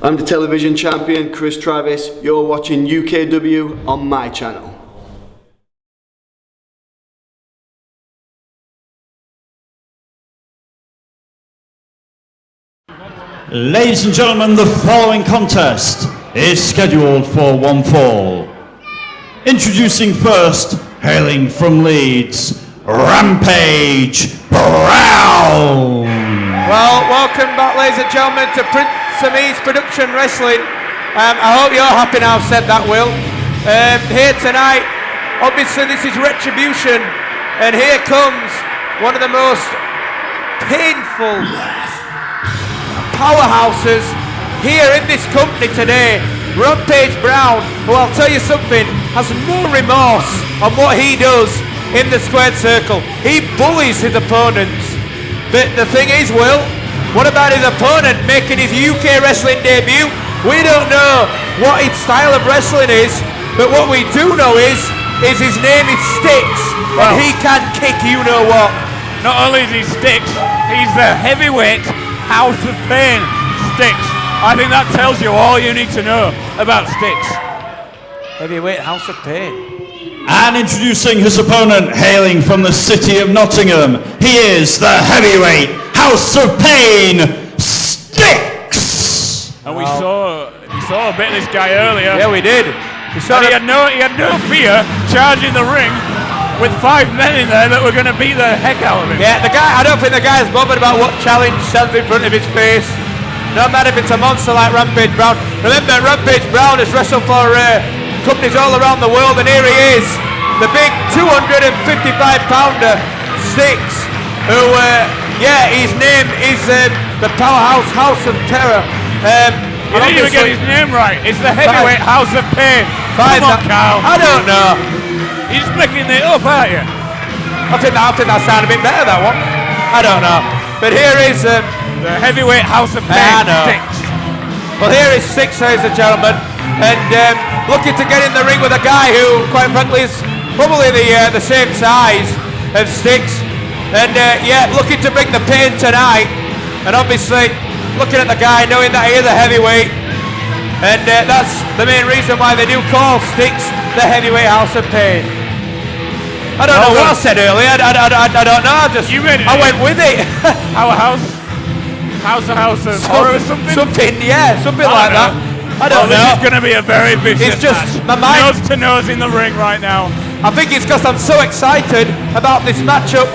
I'm the television champion, Chris Travis. You're watching UKW on my channel. Ladies and gentlemen, the following contest is scheduled for one fall. Introducing first, hailing from Leeds, Rampage Brown. Well, welcome back, ladies and gentlemen, to Prince Ameen's Production Wrestling. I hope you're happy now I've said that, Will. Here tonight, obviously this is Retribution, and here comes one of the most painful powerhouses here in this company today, Rampage Brown, who I'll tell you something, has no remorse on what he does in the squared circle. He bullies his opponents. But the thing is, Will, what about his opponent making his UK wrestling debut? We don't know what his style of wrestling is, but what we do know is his name is Stixx, and he can kick you know what. Not only is he Stixx, he's the heavyweight House of Pain Stixx. I think that tells you all you need to know about Stixx. Heavyweight House of Pain. And introducing his opponent, hailing from the city of Nottingham, he is the heavyweight House of Pain Stixx. And we saw a bit of this guy earlier. Yeah, we did. He had no fear charging the ring with 5 men in there that were going to beat the heck out of him. Yeah, I don't think the guy's bothered about what challenge stands in front of his face. No matter if it's a monster like Rampage Brown. Remember, Rampage Brown has wrestled for companies all around the world, and here he is, the big 255-pounder Stixx, who, his name is the Powerhouse House of Terror. You didn't even get his name right. It's the Heavyweight House of Pain. Come on, Carl. I don't know. You're just making it up, aren't you? I think that sounded a bit better, that one. I don't know. But here is the Heavyweight House of Pain Stixx. Well, here is Stixx, ladies and gentlemen, and looking to get in the ring with a guy who, quite frankly, is probably the same size as Stixx, and looking to bring the pain tonight. And obviously, looking at the guy, knowing that he is a heavyweight, and that's the main reason why they do call Stixx the Heavyweight House of Pain. I don't know what I said earlier. I don't know. I went with it. House of Horror or something? Something like that. I don't know. This is going to be a very vicious match. My mind, nose to nose in the ring right now. I think it's because I'm so excited about this matchup.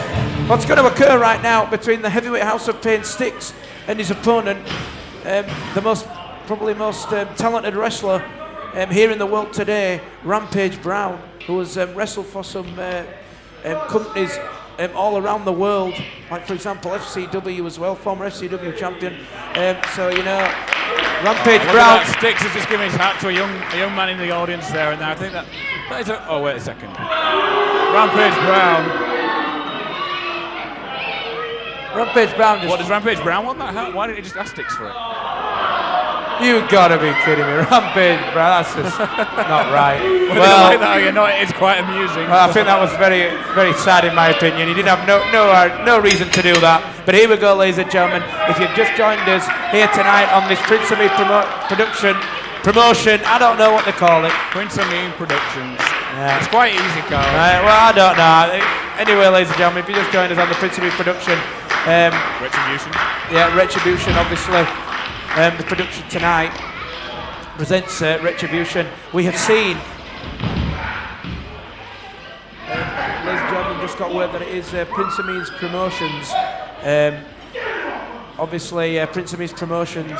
What's going to occur right now between the Heavyweight House of Pain Stixx and his opponent, probably most talented wrestler here in the world today, Rampage Brown, who has wrestled for some companies all around the world, like for example FCW as well, former FCW champion. So you know, Rampage Brown. Stixx has just given his hat to a young man in the audience there, and I think that is a, oh wait a second, Rampage Brown. Rampage Brown. What does Rampage Brown want that hat? Why didn't he just ask Stixx for it? You gotta be kidding me, Rampage Brown. That's just not right. Well, like that, you know, it's quite amusing. Well, I think that was very, very sad in my opinion. He didn't have no reason to do that. But here we go, ladies and gentlemen. If you've just joined us here tonight on this Prince Ameen promotion, I don't know what they call it. Prince Ameen Productions. Yeah. It's quite easy, Carl. Well, I don't know. Anyway, ladies and gentlemen, if you just joined us on the Prince Ameen production, Retribution. Yeah, Retribution, obviously. The production tonight presents Retribution. We have seen, ladies and gentlemen, just got word that it is Prince Ameen's Promotions. Obviously, Prince Ameen's Promotions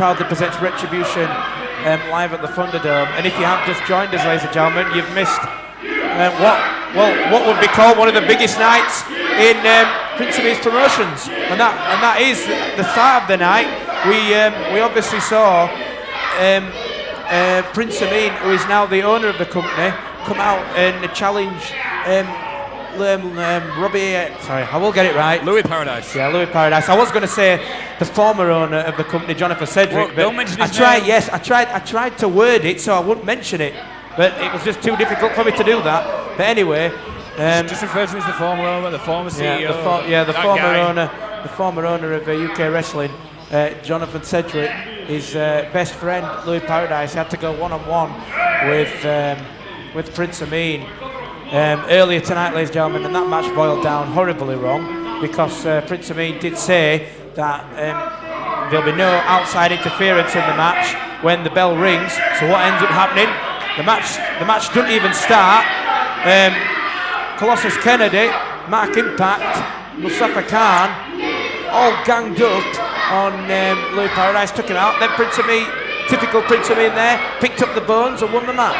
proudly presents Retribution live at the Thunderdome. And if you have just joined us, ladies and gentlemen, you've missed what would be called one of the biggest nights in Prince Ameen's Promotions, and that is the start of the night. We obviously saw Prince Ameen, who is now the owner of the company, come out and challenge Robbie. Sorry, I will get it right. Louis Paradise. Yeah, Louis Paradise. I was going to say the former owner of the company, Jonathan Cedric, but don't mention his name. Yes, I tried to word it so I wouldn't mention it, but it was just too difficult for me to do that. But anyway, just refer to him as the former owner, the former CEO. The former owner of UK Wrestling, Jonathan Cedric. his best friend Louis Paradise had to go one-on-one with Prince Ameen earlier tonight, ladies and gentlemen, and that match boiled down horribly wrong because Prince Ameen did say that there'll be no outside interference in the match when the bell rings. So what ends up happening? The match doesn't even start. Colossus Kennedy, Mark Impact, Mustafa Khan, all ganged up on Louis Paradise, took him out. Then Prince Ameen, typical Prince Ameen there, picked up the bones and won the match.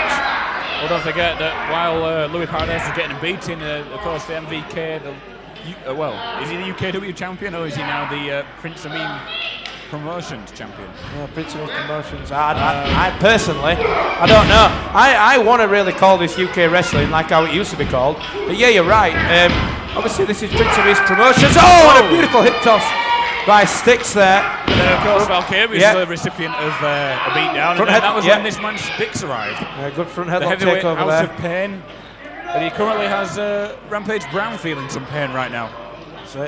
Well, don't forget that while Louis Paradise was getting beaten, of course, the MVK, is he the UKW champion or is he now the Prince Ameen Promotions champion? Prince Ameen Promotions. I personally, I don't know. I want to really call this UK wrestling like how it used to be called. But yeah, you're right. Obviously, this is Prince Ameen's Promotions. Oh, what a beautiful hip toss by Stixx there. And then, of course, Valkyrie is the recipient of a beatdown. And that was when this man Stixx arrived. Good front the headlock heavyweight takeover House there. of Pain. But he currently has Rampage Brown feeling some pain right now. So,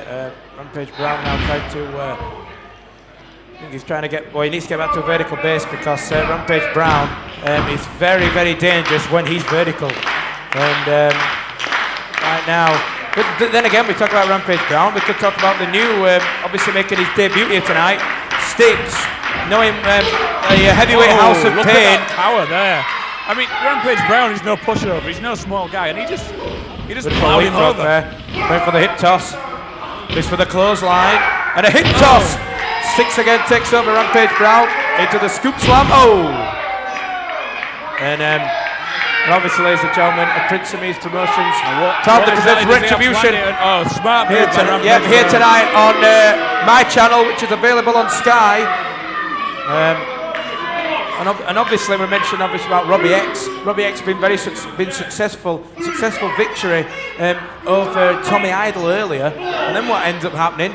Rampage Brown now trying to... I think he's trying to get... Well, he needs to get back to a vertical base because Rampage Brown is very, very dangerous when he's vertical. And right now... But then again, we talk about Rampage Brown. We could talk about the new, obviously making his debut here tonight, Stixx, knowing a heavyweight House of look Pain. at that power there. I mean, Rampage Brown is no pushover. He's no small guy, and he just plowed him over. Went for the hip toss. This for the clothesline and a hip toss. Stixx again takes over Rampage Brown into the scoop slam. And obviously, ladies and gentlemen, a Prince Ameen's Promotions. Time to present Retribution. Smart here, here tonight on my channel, which is available on Sky. And obviously, we mentioned about Robbie X. Robbie X been successful victory over Tommy Idol earlier. And then what ends up happening?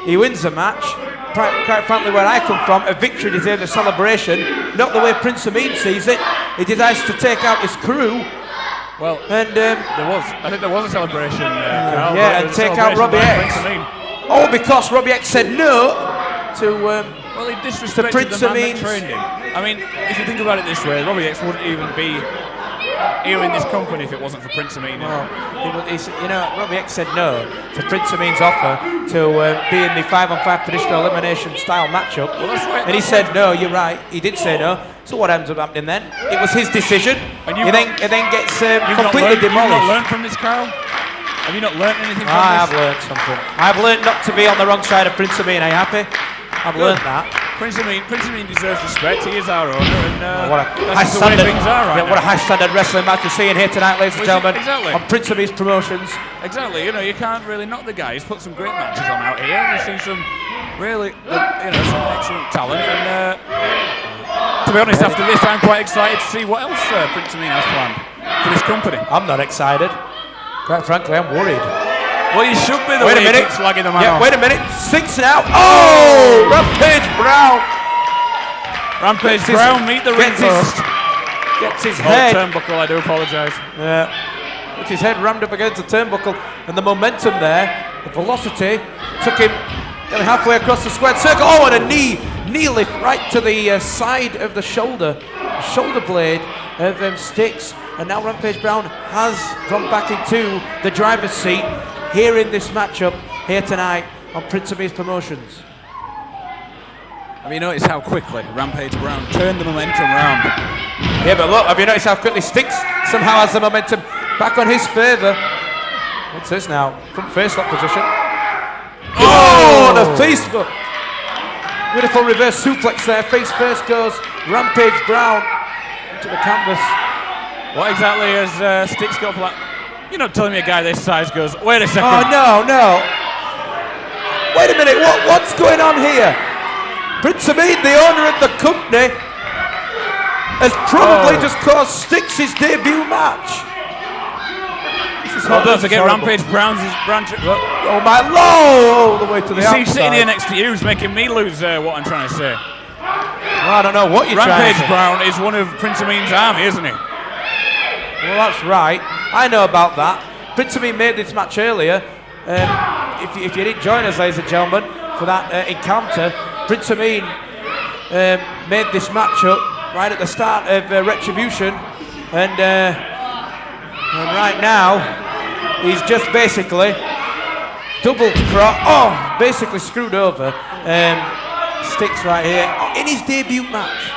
He wins the match. Quite frankly, where I come from, a victory deserves a celebration. Not the way Prince Ameen sees it. He decides to take out his crew. Well, and I think there was a celebration. Carl, and take out Robbie X. Oh, because Robbie X said no to. Well, he disrespected Prince the man Ameen's. that trained him. I mean, if you think about it this way, Robbie X wouldn't even be here in this company if it wasn't for Prince Ameen. Robbie X said no to Prince Ameen's offer to be in the 5-on-5 traditional elimination style matchup. Well, that's right. And he said no, you're right, he did say no. So what ends up happening then? It was his decision. And he then gets completely demolished. You've not learned from this, Carl? Have you not learned anything from this? I have learned something. I've learned not to be on the wrong side of Prince Ameen. Are you happy? I've learned that. Prince Ameen deserves respect. He is our owner, and that's the way things are right now. What a high-standard wrestling match we're seeing here tonight, ladies and gentlemen. Exactly. On Prince Ameen's Promotions. Exactly. You can't really knock the guy. He's put some great matches on out here. We've seen some really, some excellent talent. And to be honest, after this, I'm quite excited to see what else Prince Ameen has planned for this company. I'm not excited. Quite frankly, I'm worried. Well, you should be the way you keep slagging the man off. Wait a minute. Stixx now. Oh! Rampage Brown. Rampage Brown, meet the ring post. Gets his head. Turnbuckle, I do apologise. Yeah. Gets his head rammed up against the turnbuckle. And the momentum there, the velocity, took him halfway across the squared circle. Oh, and a knee lift right to the side of the shoulder blade of Stixx. And now Rampage Brown has gone back into the driver's seat here in this matchup here tonight on Prince Ameen's Promotions. Have you noticed how quickly Rampage Brown turned the momentum round? Yeah, but look, have you noticed how quickly Stixx somehow has the momentum back on his favour? What's this now? From face lock position. Oh, the face lock. Beautiful reverse suplex there. Face first goes Rampage Brown into the canvas. What exactly has Stixx got for that? You're not telling me a guy this size goes, wait a second. Oh, no. Wait a minute, what's going on here? Prince Ameen, the owner of the company, has probably just caused Stixx his debut match. Don't forget Rampage Brown's branch. Oh my lord! All the way to the outside. You see, sitting here next to you is making me lose what I'm trying to say. Well, I don't know what you're trying to say. Rampage Brown is one of Prince Ameen's army, isn't he? Well, that's right. I know about that. Prince Ameen made this match earlier. If you didn't join us, ladies and gentlemen, for that encounter, Prince Ameen made this matchup right at the start of Retribution, and right now he's just basically basically screwed over Stixx right here in his debut match.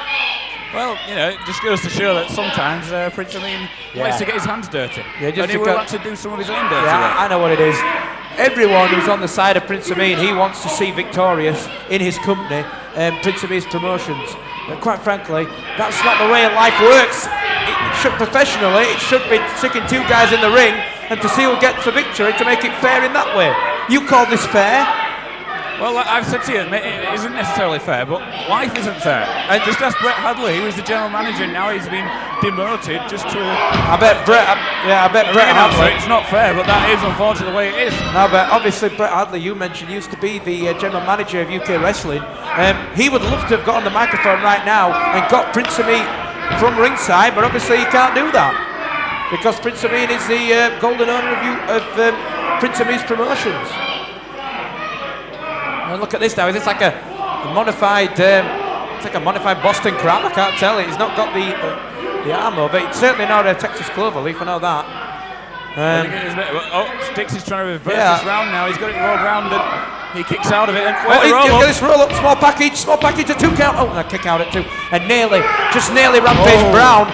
Well, you know, it just goes to show that sometimes Prince Ameen likes to get his hands dirty. Yeah, just and he will actually do some of his own dirty work. I know what it is. Everyone who's on the side of Prince Ameen, he wants to see victorious in his company, Prince Ameen's promotions. But quite frankly, that's not the way life works. Professionally, it should be sticking two guys in the ring and to see who gets the victory, to make it fair in that way. You call this fair? Well, like I've said to you, it isn't necessarily fair, but life isn't fair. And just ask Brett Hadley, he was the general manager, and now he's been demoted just to... I bet Brett Hadley... It's not fair, but that is unfortunately the way it is. No, but obviously Brett Hadley, you mentioned, used to be the general manager of UK Wrestling. He would love to have got on the microphone right now and got Prince Ameen from ringside, but obviously he can't do that because Prince Ameen is the golden owner of Prince Ameen's promotions. And look at this now. Is this like a modified? It's like a modified Boston Crab. I can't tell. He's not got the arm over. It's certainly not a Texas Cloverleaf. I know that. Stixx is trying to reverse this round now. He's got it rolled round and he kicks out of it. And look at this roll up. Small package a 2 count. Oh, and a kick out at 2. And nearly Rampage Brown.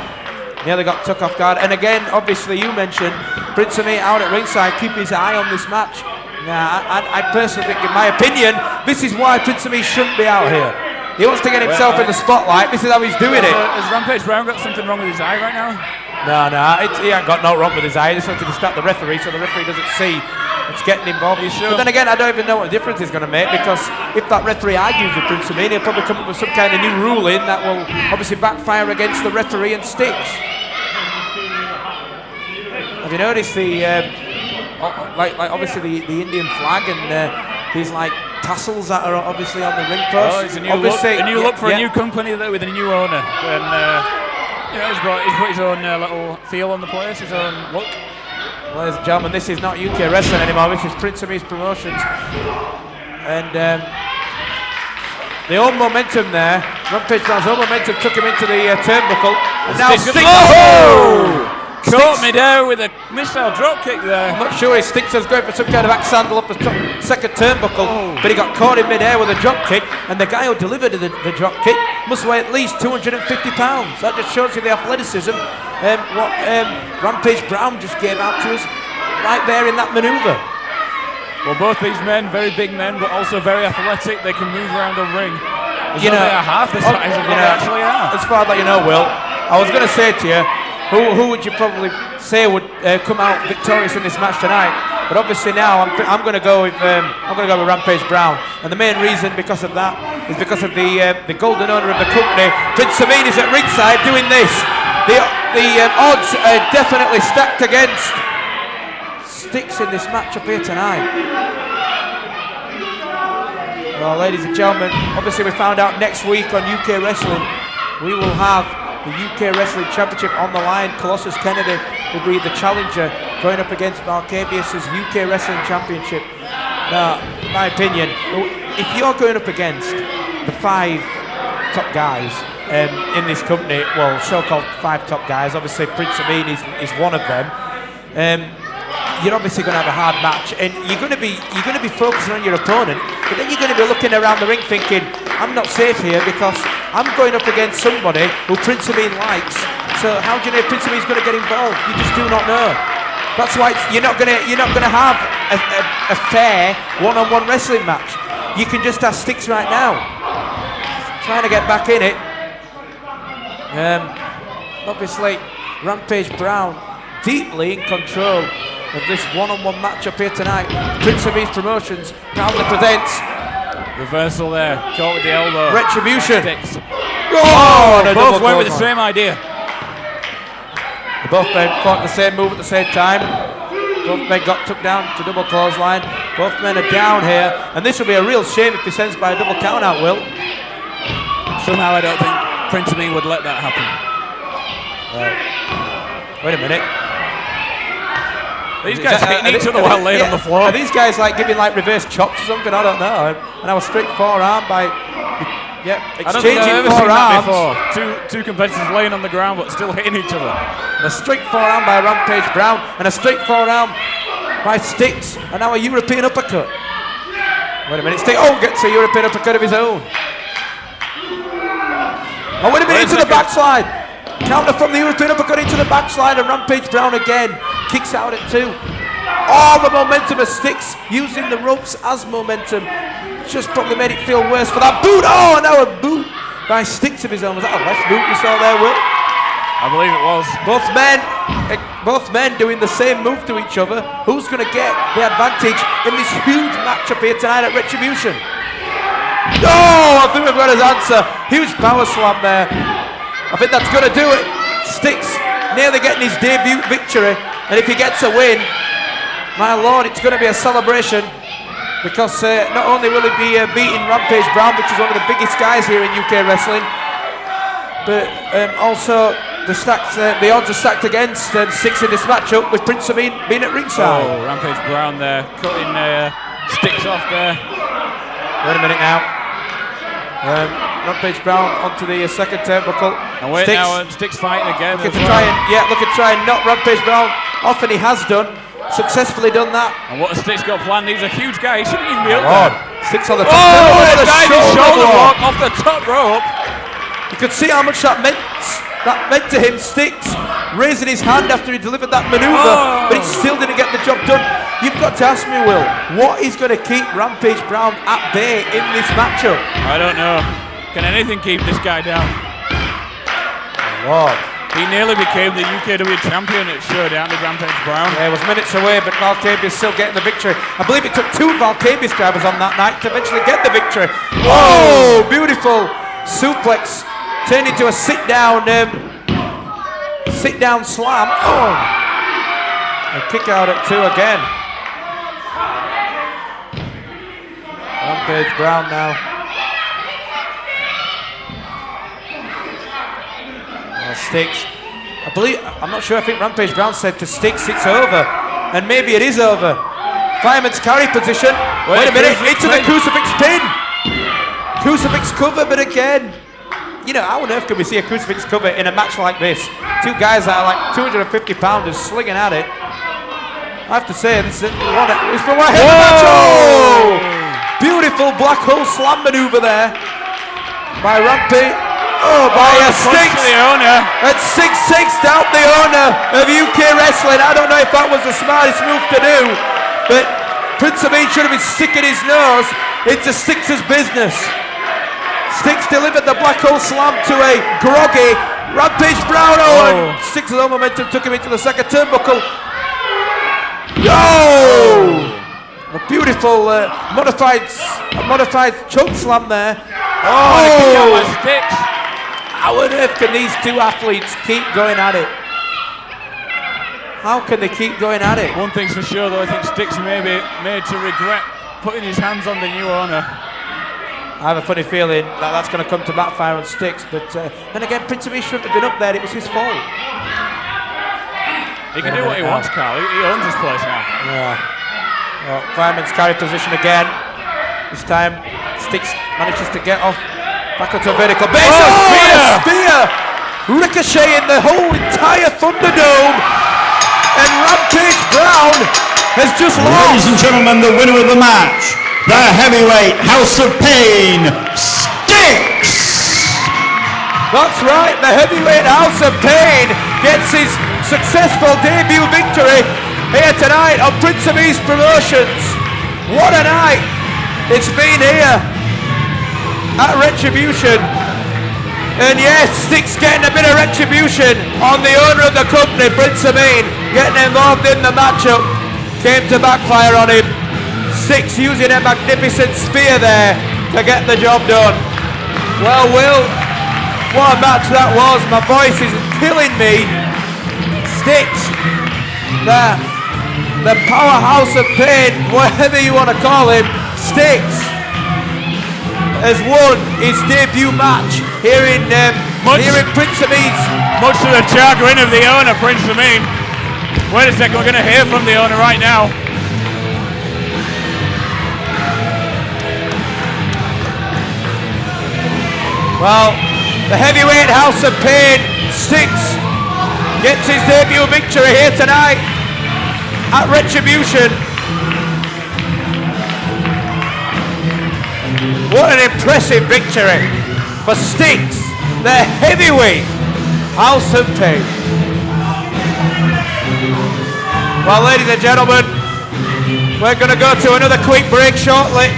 Nearly got took off guard. And again, obviously, you mentioned Prince Ameen out at ringside. Keep his eye on this match. I personally think, in my opinion, this is why Prince Ameen shouldn't be out here. He wants to get himself in the spotlight. This is how he's doing it. Has Rampage Brown got something wrong with his eye right now? No, he ain't got no wrong with his eye. He just wants to distract the referee so the referee doesn't see it's getting involved. But then again, I don't even know what difference it's going to make, because if that referee argues with Prince Ameen, he'll probably come up with some kind of new ruling that will obviously backfire against the referee and Stixx. Have you noticed like obviously the Indian flag and these like tassels that are obviously on the ring post? Oh, it's a new look for a new company there with a new owner. And you know, he's put his own little feel on the place, his own look. Well, ladies and gentlemen, this is not UK Wrestling anymore. This is Prince Ameen's Promotions, and the old momentum there. Rampage Brown's old momentum took him into the turnbuckle, and now Stixx. Caught me there with a missile drop kick there. I'm not sure if Stixx was going for some kind of axe handle off the second turnbuckle, but he got caught in mid-air with a drop kick, and the guy who delivered the drop kick must weigh at least 250 pounds. That just shows you the athleticism what Rampage Brown just gave out to us right there in that manoeuvre. Well, both these men, very big men, but also very athletic. They can move around the ring. They are half the size of what they actually are. As far as you know, Will, I was going to say to you, who would you probably say would come out victorious in this match tonight? But obviously now I'm going to go with Rampage Brown, and the main reason because of that is because of the golden owner of the company. Prince Ameen is at ringside doing this. The odds are definitely stacked against Stixx in this match up here tonight. Well, ladies and gentlemen, obviously we found out next week on UK Wrestling we will have the UK Wrestling Championship on the line. Colossus Kennedy will be the challenger going up against Marcabius' UK Wrestling Championship. Now, in my opinion, if you're going up against the 5 top guys in this company, well, so-called 5 top guys, obviously Prince Ameen is one of them. You're obviously going to have a hard match, and you're going to be focusing on your opponent, but then you're going to be looking around the ring thinking, I'm not safe here because I'm going up against somebody who Prince Ameen likes. So how do you know if Prince Ameen's going to get involved? You just do not know. That's why you're not going to have a fair one-on-one wrestling match. You can just ask Stixx right now, trying to get back in it. Obviously, Rampage Brown deeply in control of this one-on-one match up here tonight. Prince Ameen's Promotions proudly presents reversal there, caught with the elbow. Retribution. Stixx. Oh, both went with the same idea. They both men fought the same move at the same time. Both men got took down to double clothesline. Both men are down here, and this will be a real shame if he sends by a double count out, Will. Somehow I don't think Prince Ameen would let that happen. Wait a minute. These guys hitting each other well laid on the floor. Are these guys like giving like reverse chops or something? I don't know. And now a straight forearm by Yep, I don't think I've ever seen that forearms. before. Two competitors laying on the ground but still hitting each other. A straight forearm by Rampage Brown and a straight forearm by Stixx, and now a European uppercut. Wait a minute, Stixx, gets a European uppercut of his own. Oh, wait a minute, into the backslide. Counter from the European uppercut into the backslide, and Rampage Brown again kicks out at 2. All the momentum of Stixx using the ropes as momentum. Just probably made it feel worse for that boot. Oh, now a boot by Stixx of his own. Was that a left boot we saw there, Will? I believe it was. Both men doing the same move to each other. Who's going to get the advantage in this huge matchup here tonight at Retribution? Oh, I think we've got his answer. Huge power slam there. I think that's going to do it. Stixx nearly getting his debut victory. And if he gets a win, my lord, it's going to be a celebration. Because not only will he be beating Rampage Brown, which is one of the biggest guys here in UK wrestling, but also the odds are stacked against Stixx in this matchup with Prince Ameen being at ringside. Oh, Rampage Brown there, cutting Stixx off there. Wait a minute now. Rampage Brown onto the second turnbuckle. And wait now, Stixx fighting again. Looking to try and knock Rampage Brown off, and he has done. Successfully done that. And what has Stixx got planned? He's a huge guy. He shouldn't even be up there. Stixx on the top. Oh, shoulder block off the top rope. You could see how much that meant to him. Stixx raising his hand after he delivered that maneuver, but he still didn't get the job done. You've got to ask me, Will, what is going to keep Rampage Brown at bay in this matchup? I don't know. Can anything keep this guy down? Lord. He nearly became the UKW champion at Showdown with Rampage Brown. Yeah, it was minutes away, but Valkabia's still getting the victory. I believe it took 2 Valkabia's drivers on that night to eventually get the victory. Oh, beautiful suplex turned into a sit-down slam. Oh, a kick out at 2 again. Rampage Brown now. Stixx. I'm not sure, I think Rampage Brown said to Stixx it's over. And maybe it is over. Fireman's carry position. Wait a minute, into the crucifix pin. Crucifix cover, but again, how on earth can we see a crucifix cover in a match like this? 2 guys that are like 250 pounders slinging at it. I have to say, this is one hell of a match. Oh! Beautiful black hole slam maneuver there by Rampage. Oh, by Stixx. And Stixx takes down the owner of UK Wrestling. I don't know if that was the smartest move to do, but Prince Ameen should have been sticking his nose into Stixx's business. Stixx delivered the black hole slam to a groggy Rampage Brown. And Stixx's own momentum took him into the second turnbuckle. A beautiful modified choke slam there. Oh, Stixx. How on earth can these 2 athletes keep going at it? How can they keep going at it? One thing's for sure, though, I think Stixx may be made to regret putting his hands on the new owner. I have a funny feeling that that's going to come to backfire on Stixx, but then again, Prince Ameen shouldn't have been up there. It was his fault. He can do what he wants, Carl. He owns his place now. Yeah. Well, fireman's carry position again. This time, Stixx manages to get off. Back onto a vertical base. Spear! Ricocheting the whole entire Thunderdome. And Rampage Brown has just lost. Ladies and gentlemen, the winner of the match, the heavyweight House of Pain, Stixx. That's right, the heavyweight House of Pain gets his successful debut victory here tonight on Prince Ameen's Promotions. What a night it's been here at Retribution. And yes, Stixx getting a bit of retribution on the owner of the company, Prince Ameen, getting involved in the matchup. Came to backfire on him. Stixx using a magnificent spear there to get the job done. Well, Will, what a match that was. My voice is killing me. Stixx, the powerhouse of pain, whatever you want to call him, Stixx has won his debut match here in Prince Ameen's. Much to the chagrin of the owner, Prince Ameen. Wait a second, we're going to hear from the owner right now. Well, the heavyweight House of Pain, Stixx, gets his debut victory here tonight at Retribution. What an impressive victory for Stixx, the heavyweight House of Pain. Well, ladies and gentlemen, we're going to go to another quick break shortly,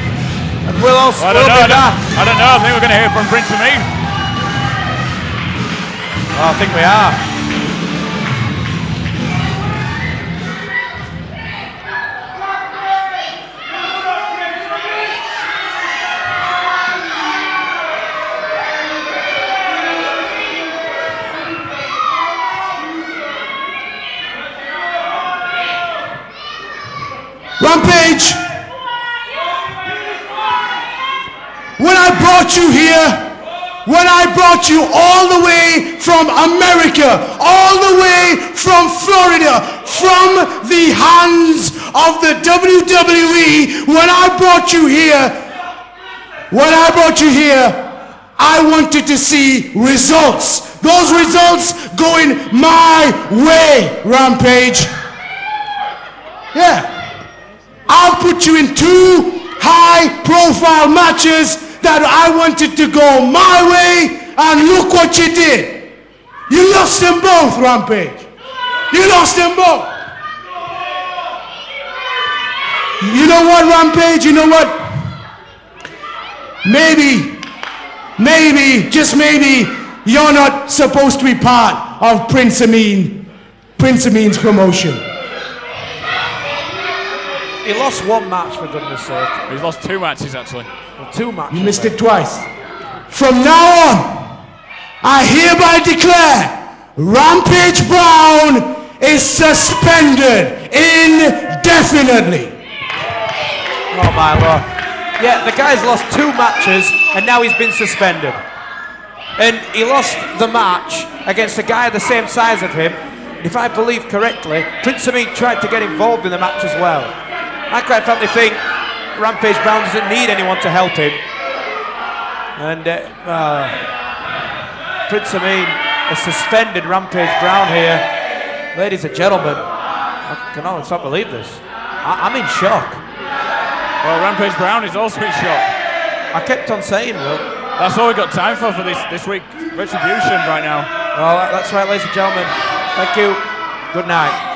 and we'll be back. I don't know. I think we're going to hear from Prince Ameen. Oh, I think we are. Rampage, when I brought you here, when I brought you all the way from America, all the way from Florida, from the hands of the WWE, when I brought you here, I wanted to see results. Those results going my way, Rampage. Yeah. I'll put you in 2 high-profile matches that I wanted to go my way, and look what you did. You lost them both, Rampage. You lost them both. You know what, Rampage? You know what? Maybe, just maybe, you're not supposed to be part of Prince Ameen's promotion. He lost 1 match, for goodness sake. He's lost 2 matches, actually. Well, 2 matches. You missed it twice. From now on, I hereby declare Rampage Brown is suspended indefinitely. Oh my lord. Yeah, the guy's lost 2 matches and now he's been suspended. And he lost the match against a guy the same size of him. If I believe correctly, Prince Ameen tried to get involved in the match as well. I quite frankly think Rampage Brown doesn't need anyone to help him. And Prince Ameen has suspended Rampage Brown here. Ladies and gentlemen, I can almost not believe this. I'm in shock. Well, Rampage Brown is also in shock. I kept on saying, Will. That's all we've got time for this week. Retribution right now. Well, that's right, ladies and gentlemen. Thank you. Good night.